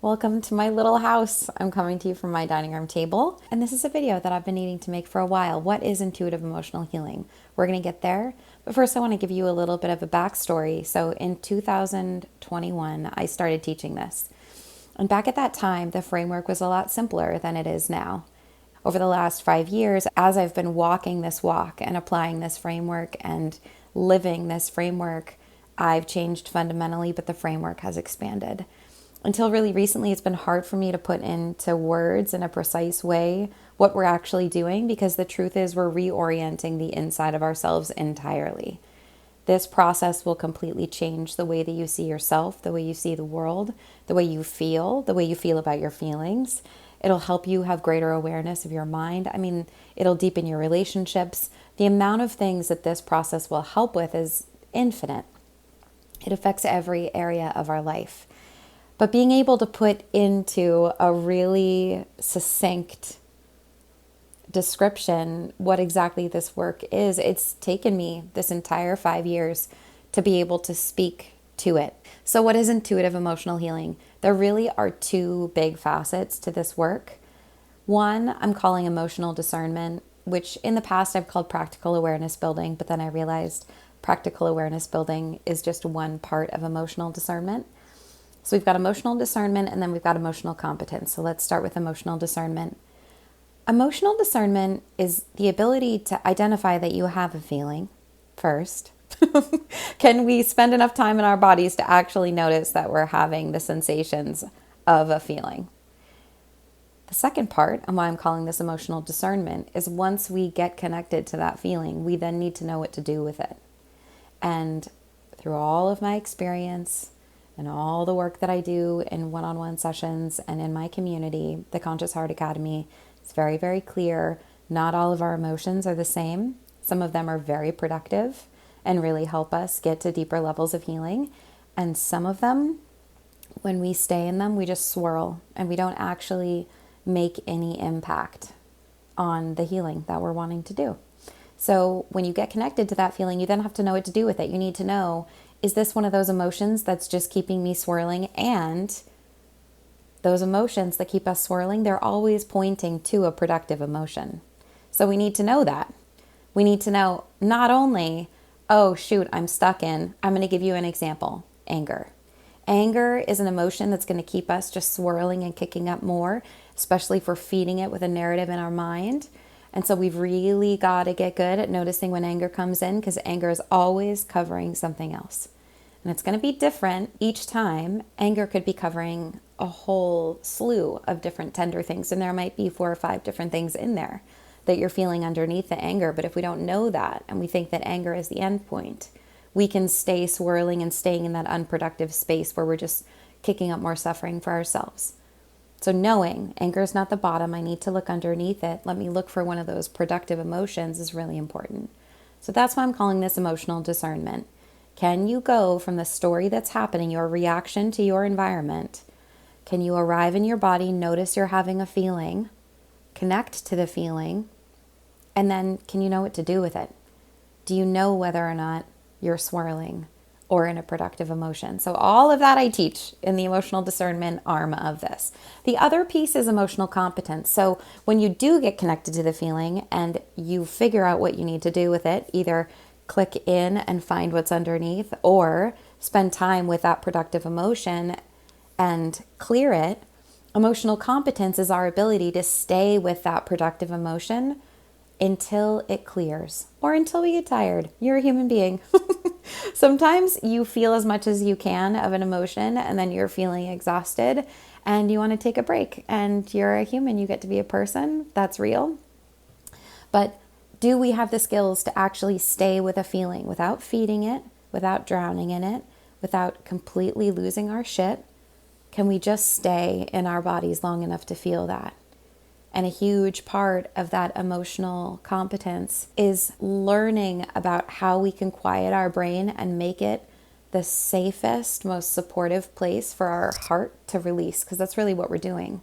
Welcome to my little house. I'm coming to you from my dining room table, and this is a video that I've been needing to make for a while. What is intuitive emotional healing? We're going to get there, but first I want to give you a little bit of a backstory. So in 2021, I started teaching this. And back at that time, the framework was a lot simpler than it is now. Over the last 5 years, as I've been walking this walk and applying this framework and living this framework, I've changed fundamentally, but the framework has expanded. Until really recently, it's been hard for me to put into words in a precise way what we're actually doing, because the truth is we're reorienting the inside of ourselves entirely. This process will completely change the way that you see yourself, the way you see the world, the way you feel about your feelings. It'll help you have greater awareness of your mind. It'll deepen your relationships. The amount of things that this process will help with is infinite. It affects every area of our life. But being able to put into a really succinct description what exactly this work is, it's taken me this entire 5 years to be able to speak to it. So what is intuitive emotional healing? There really are two big facets to this work. One, I'm calling emotional discernment, which in the past I've called practical awareness building, but then I realized practical awareness building is just one part of emotional discernment. So we've got emotional discernment, and then we've got emotional competence. So let's start with emotional discernment. Emotional discernment is the ability to identify that you have a feeling first. Can we spend enough time in our bodies to actually notice that we're having the sensations of a feeling? The second part, and why I'm calling this emotional discernment, is once we get connected to that feeling, we then need to know what to do with it. And through all of my experience, and all the work that I do in one-on-one sessions and in my community, the Conscious Heart Academy, it's very, very clear. Not all of our emotions are the same. Some of them are very productive and really help us get to deeper levels of healing. And some of them, when we stay in them, we just swirl and we don't actually make any impact on the healing that we're wanting to do. So when you get connected to that feeling, you then have to know what to do with it. You need to know, is this one of those emotions that's just keeping me swirling? And those emotions that keep us swirling, they're always pointing to a productive emotion. So we need to know that. We need to know not only, oh shoot, I'm going to give you an example, anger. Anger is an emotion that's going to keep us just swirling and kicking up more, especially if we're feeding it with a narrative in our mind. And so we've really got to get good at noticing when anger comes in, because anger is always covering something else. And it's going to be different each time. Anger could be covering a whole slew of different tender things. And there might be 4 or 5 different things in there that you're feeling underneath the anger. But if we don't know that, and we think that anger is the end point, we can stay swirling and staying in that unproductive space where we're just kicking up more suffering for ourselves. So knowing anger is not the bottom, I need to look underneath it. Let me look for one of those productive emotions is really important. So that's why I'm calling this emotional discernment. Can you go from the story that's happening, your reaction to your environment? Can you arrive in your body, notice you're having a feeling, connect to the feeling, and then can you know what to do with it? Do you know whether or not you're swirling or in a productive emotion? So all of that I teach in the emotional discernment arm of this. The other piece is emotional competence. So when you do get connected to the feeling and you figure out what you need to do with it, either click in and find what's underneath or spend time with that productive emotion and clear it, emotional competence is our ability to stay with that productive emotion until it clears or until we get tired. You're a human being. Sometimes you feel as much as you can of an emotion and then you're feeling exhausted and you want to take a break, and you're a human. You get to be a person. That's real. But do we have the skills to actually stay with a feeling without feeding it, without drowning in it, without completely losing our shit? Can we just stay in our bodies long enough to feel that? And a huge part of that emotional competence is learning about how we can quiet our brain and make it the safest, most supportive place for our heart to release, because that's really what we're doing.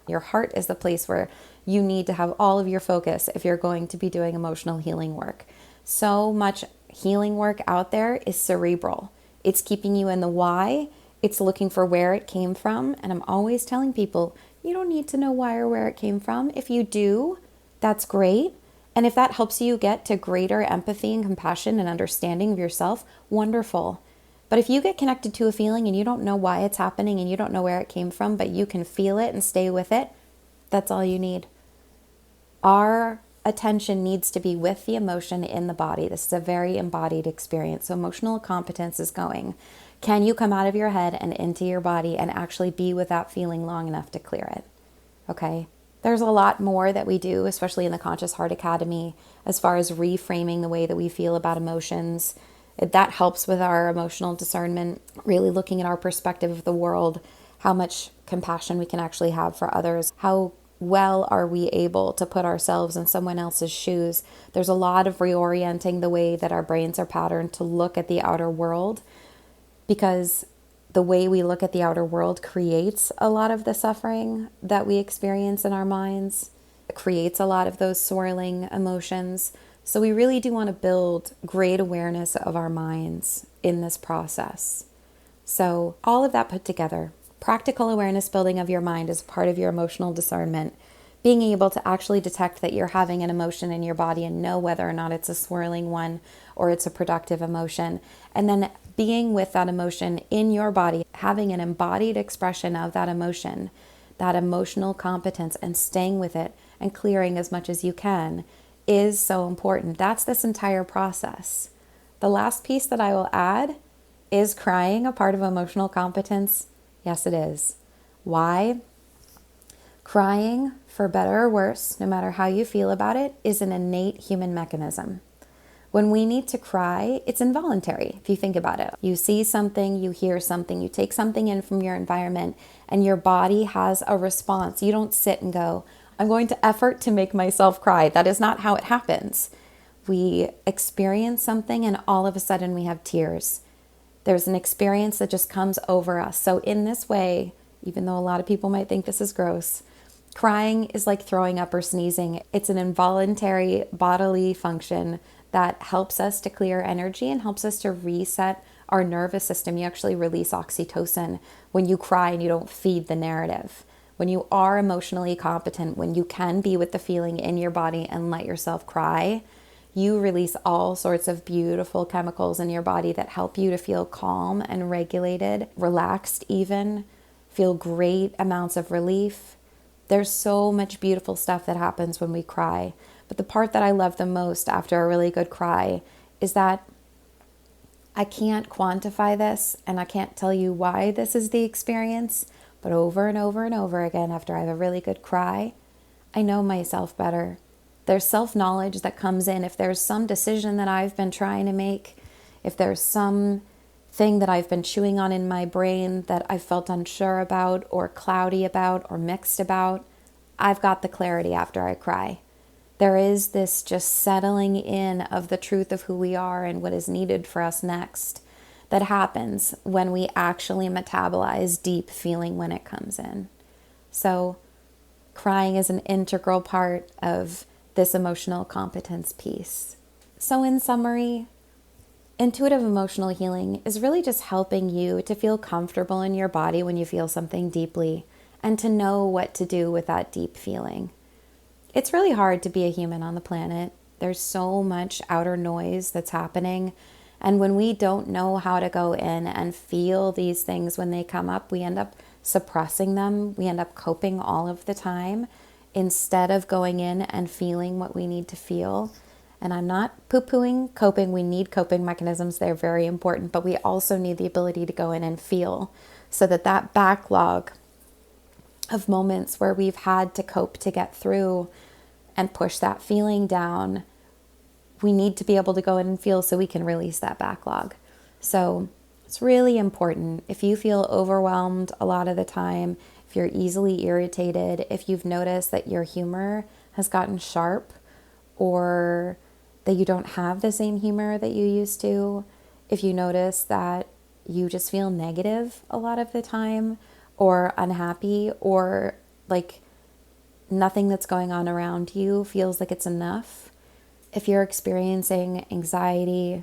Your heart is the place where you need to have all of your focus if you're going to be doing emotional healing work. So much healing work out there is cerebral. It's keeping you in the why. It's looking for where it came from. And I'm always telling people, you don't need to know why or where it came from. If you do, that's great. And if that helps you get to greater empathy and compassion and understanding of yourself, wonderful. But if you get connected to a feeling and you don't know why it's happening and you don't know where it came from, but you can feel it and stay with it, that's all you need. Our attention needs to be with the emotion in the body. This is a very embodied experience. So emotional competence is going, can you come out of your head and into your body and actually be with that feeling long enough to clear it? Okay. There's a lot more that we do, especially in the Conscious Heart Academy, as far as reframing the way that we feel about emotions. That helps with our emotional discernment, really looking at our perspective of the world, how much compassion we can actually have for others, how well are we able to put ourselves in someone else's shoes. There's a lot of reorienting the way that our brains are patterned to look at the outer world, because the way we look at the outer world creates a lot of the suffering that we experience in our minds. It creates a lot of those swirling emotions. So we really do want to build great awareness of our minds in this process. So all of that put together, practical awareness building of your mind is part of your emotional discernment. Being able to actually detect that you're having an emotion in your body and know whether or not it's a swirling one or it's a productive emotion. And then being with that emotion in your body, having an embodied expression of that emotion, that emotional competence, and staying with it and clearing as much as you can is so important. That's this entire process. The last piece that I will add is crying a part of emotional competence? Yes, it is. Why? Crying, for better or worse, no matter how you feel about it, is an innate human mechanism. When we need to cry, it's involuntary, if you think about it. You see something, you hear something, you take something in from your environment, and your body has a response. You don't sit and go, I'm going to effort to make myself cry. That is not how it happens. We experience something, and all of a sudden we have tears. There's an experience that just comes over us. So in this way, even though a lot of people might think this is gross, crying is like throwing up or sneezing. It's an involuntary bodily function that helps us to clear energy and helps us to reset our nervous system. You actually release oxytocin when you cry and you don't feed the narrative. When you are emotionally competent, when you can be with the feeling in your body and let yourself cry, you release all sorts of beautiful chemicals in your body that help you to feel calm and regulated, relaxed even, feel great amounts of relief. There's so much beautiful stuff that happens when we cry. But the part that I love the most after a really good cry is that I can't quantify this and I can't tell you why this is the experience, but over and over and over again after I have a really good cry, I know myself better. There's self-knowledge that comes in. If there's some decision that I've been trying to make, if there's some thing that I've been chewing on in my brain that I felt unsure about or cloudy about or mixed about, I've got the clarity after I cry. There is this just settling in of the truth of who we are and what is needed for us next that happens when we actually metabolize deep feeling when it comes in. So crying is an integral part of this emotional competence piece. So in summary, intuitive emotional healing is really just helping you to feel comfortable in your body when you feel something deeply and to know what to do with that deep feeling. It's really hard to be a human on the planet. There's so much outer noise that's happening. And when we don't know how to go in and feel these things when they come up, we end up suppressing them. We end up coping all of the time instead of going in and feeling what we need to feel. And I'm not poo-pooing coping. We need coping mechanisms. They're very important. But we also need the ability to go in and feel so that that backlog of moments where we've had to cope to get through and push that feeling down, we need to be able to go in and feel so we can release that backlog. So it's really important. If you feel overwhelmed a lot of the time, if you're easily irritated, if you've noticed that your humor has gotten sharp or that you don't have the same humor that you used to, if you notice that you just feel negative a lot of the time or unhappy or like nothing that's going on around you feels like it's enough, if you're experiencing anxiety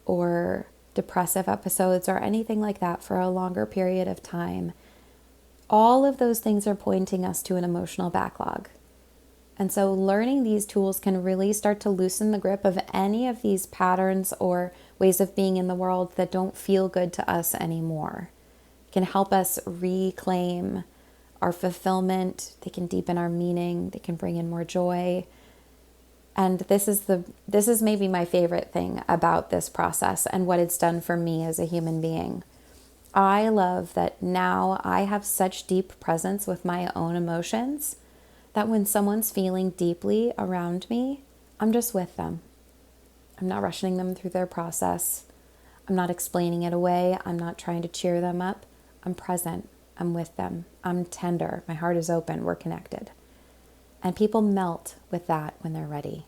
or depressive episodes or anything like that for a longer period of time, all of those things are pointing us to an emotional backlog. And so learning these tools can really start to loosen the grip of any of these patterns or ways of being in the world that don't feel good to us anymore. It can help us reclaim our fulfillment. They can deepen our meaning. They can bring in more joy. And this is maybe my favorite thing about this process and what it's done for me as a human being. I love that now I have such deep presence with my own emotions that when someone's feeling deeply around me, I'm just with them. I'm not rushing them through their process. I'm not explaining it away. I'm not trying to cheer them up. I'm present. I'm with them. I'm tender. My heart is open. We're connected. And people melt with that when they're ready,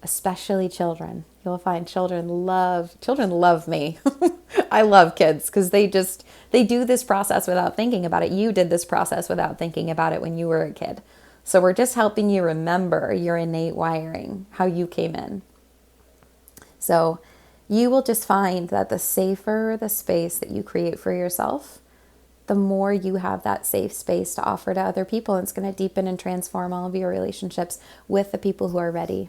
especially children. You'll find children love me. I love kids because they do this process without thinking about it. You did this process without thinking about it when you were a kid. So we're just helping you remember your innate wiring, how you came in. So you will just find that the safer the space that you create for yourself, the more you have that safe space to offer to other people. And it's going to deepen and transform all of your relationships with the people who are ready,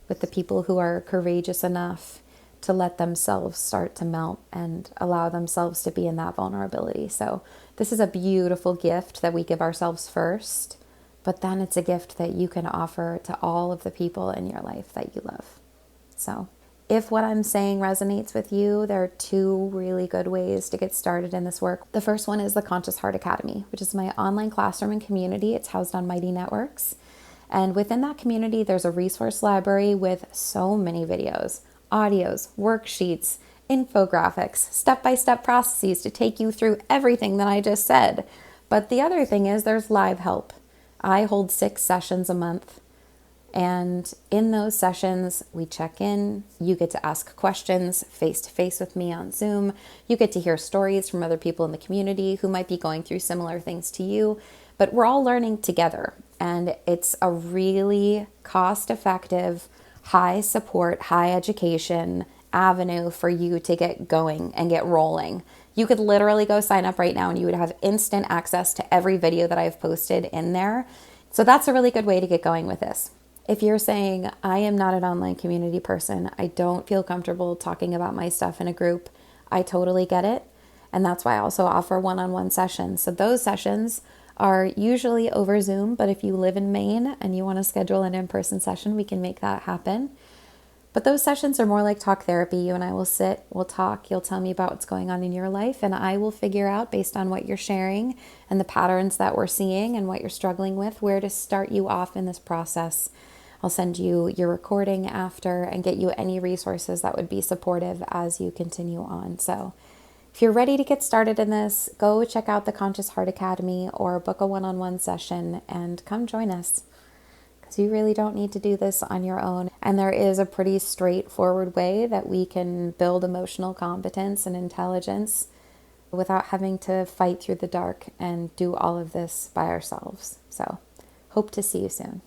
with the people who are courageous enough to let themselves start to melt and allow themselves to be in that vulnerability. So this is a beautiful gift that we give ourselves first. But then it's a gift that you can offer to all of the people in your life that you love. So if what I'm saying resonates with you, there are two really good ways to get started in this work. The first one is the Conscious Heart Academy, which is my online classroom and community. It's housed on Mighty Networks. And within that community, there's a resource library with so many videos, audios, worksheets, infographics, step-by-step processes to take you through everything that I just said. But the other thing is there's live help. I hold 6 sessions a month, and in those sessions, we check in. You get to ask questions face-to-face with me on Zoom. You get to hear stories from other people in the community who might be going through similar things to you, but we're all learning together, and it's a really cost-effective, high support, high education avenue for you to get going and get rolling. You could literally go sign up right now and you would have instant access to every video that I've posted in there. So that's a really good way to get going with this. If you're saying, I am not an online community person, I don't feel comfortable talking about my stuff in a group, I totally get it. And that's why I also offer one-on-one sessions. So those sessions are usually over Zoom, but if you live in Maine and you want to schedule an in-person session, we can make that happen. But those sessions are more like talk therapy. You and I will sit, we'll talk, you'll tell me about what's going on in your life, and I will figure out based on what you're sharing and the patterns that we're seeing and what you're struggling with, where to start you off in this process. I'll send you your recording after and get you any resources that would be supportive as you continue on. So if you're ready to get started in this, go check out the Conscious Heart Academy or book a one-on-one session and come join us. So you really don't need to do this on your own. And there is a pretty straightforward way that we can build emotional competence and intelligence without having to fight through the dark and do all of this by ourselves. So hope to see you soon.